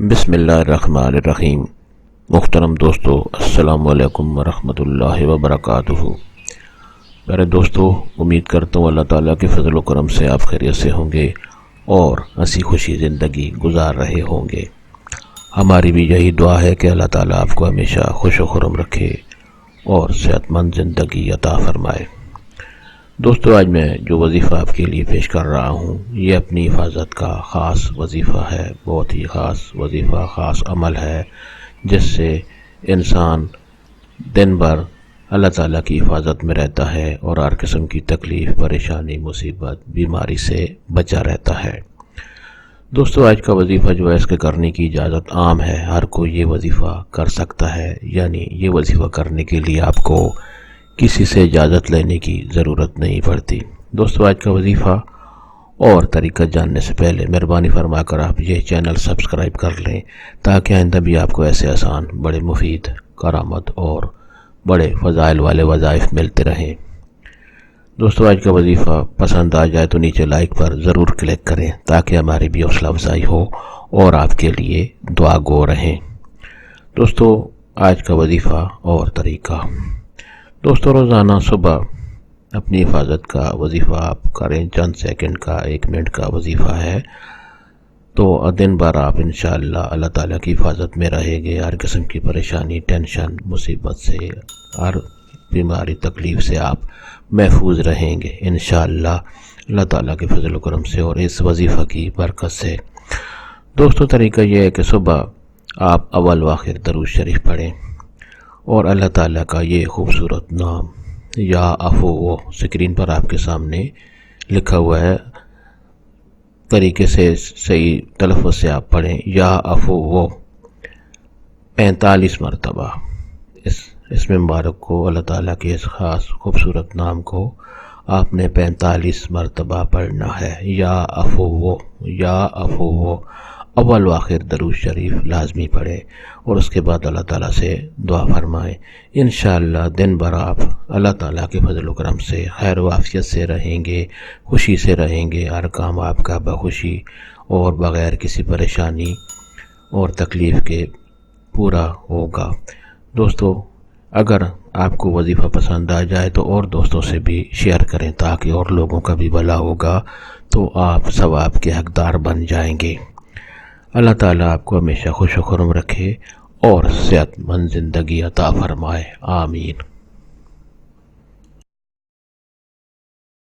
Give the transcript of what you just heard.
بسم اللہ الرحمن الرحیم۔ محترم دوستو، السلام علیکم ورحمۃ اللہ وبرکاتہ۔ میرے دوستو، امید کرتا ہوں اللہ تعالیٰ کے فضل و کرم سے آپ خیریت سے ہوں گے اور ہنسی خوشی زندگی گزار رہے ہوں گے۔ ہماری بھی یہی دعا ہے کہ اللہ تعالیٰ آپ کو ہمیشہ خوش و خرم رکھے اور صحت مند زندگی عطا فرمائے۔ دوستو، آج میں جو وظیفہ آپ کے لیے پیش کر رہا ہوں یہ اپنی حفاظت کا خاص وظیفہ ہے، بہت ہی خاص وظیفہ، خاص عمل ہے جس سے انسان دن بھر اللہ تعالیٰ کی حفاظت میں رہتا ہے اور ہر قسم کی تکلیف، پریشانی، مصیبت، بیماری سے بچا رہتا ہے۔ دوستو، آج کا وظیفہ جو ہے اس کے کرنے کی اجازت عام ہے، ہر کوئی یہ وظیفہ کر سکتا ہے، یعنی یہ وظیفہ کرنے کے لیے آپ کو کسی سے اجازت لینے کی ضرورت نہیں پڑتی۔ دوستو، آج کا وظیفہ اور طریقہ جاننے سے پہلے مہربانی فرما کر آپ یہ چینل سبسکرائب کر لیں تاکہ آئندہ بھی آپ کو ایسے آسان، بڑے مفید، کرامت اور بڑے فضائل والے وظائف ملتے رہیں۔ دوستو، آج کا وظیفہ پسند آ جائے تو نیچے لائک پر ضرور کلک کریں تاکہ ہماری بھی حوصلہ افزائی ہو اور آپ کے لیے دعا گو رہیں۔ دوستو، آج کا وظیفہ اور طریقہ۔ دوستو، روزانہ صبح اپنی حفاظت کا وظیفہ آپ کریں، چند سیکنڈ کا، 1 منٹ کا وظیفہ ہے، تو دن بھر آپ انشاءاللہ اللہ تعالیٰ کی حفاظت میں رہیں گے، ہر قسم کی پریشانی، ٹینشن، مصیبت سے، ہر بیماری، تکلیف سے آپ محفوظ رہیں گے انشاءاللہ اللہ تعالیٰ کے فضل و کرم سے اور اس وظیفہ کی برکت سے۔ دوستو، طریقہ یہ ہے کہ صبح آپ اول و آخر درود شریف پڑھیں اور اللہ تعالیٰ کا یہ خوبصورت نام یا عفو سکرین پر آپ کے سامنے لکھا ہوا ہے، طریقے سے صحیح تلفظ سے آپ پڑھیں، یا عفو 45 مرتبہ۔ اس مبارک کو، اللہ تعالیٰ کے اس خاص خوبصورت نام کو آپ نے 45 مرتبہ پڑھنا ہے، یا عفو اول و آخر درود شریف لازمی پڑھیں اور اس کے بعد اللہ تعالیٰ سے دعا فرمائیں۔ انشاءاللہ دن بھر آپ اللہ تعالیٰ کے فضل و کرم سے خیر و عافیت سے رہیں گے، خوشی سے رہیں گے، ہر کام آپ کا بخوشی اور بغیر کسی پریشانی اور تکلیف کے پورا ہوگا۔ دوستو، اگر آپ کو وظیفہ پسند آ جائے تو اور دوستوں سے بھی شیئر کریں تاکہ اور لوگوں کا بھی بھلا ہوگا تو آپ ثواب کے حقدار بن جائیں گے۔ اللہ تعالیٰ آپ کو ہمیشہ خوش و خرم رکھے اور صحت مند زندگی عطا فرمائے، آمین۔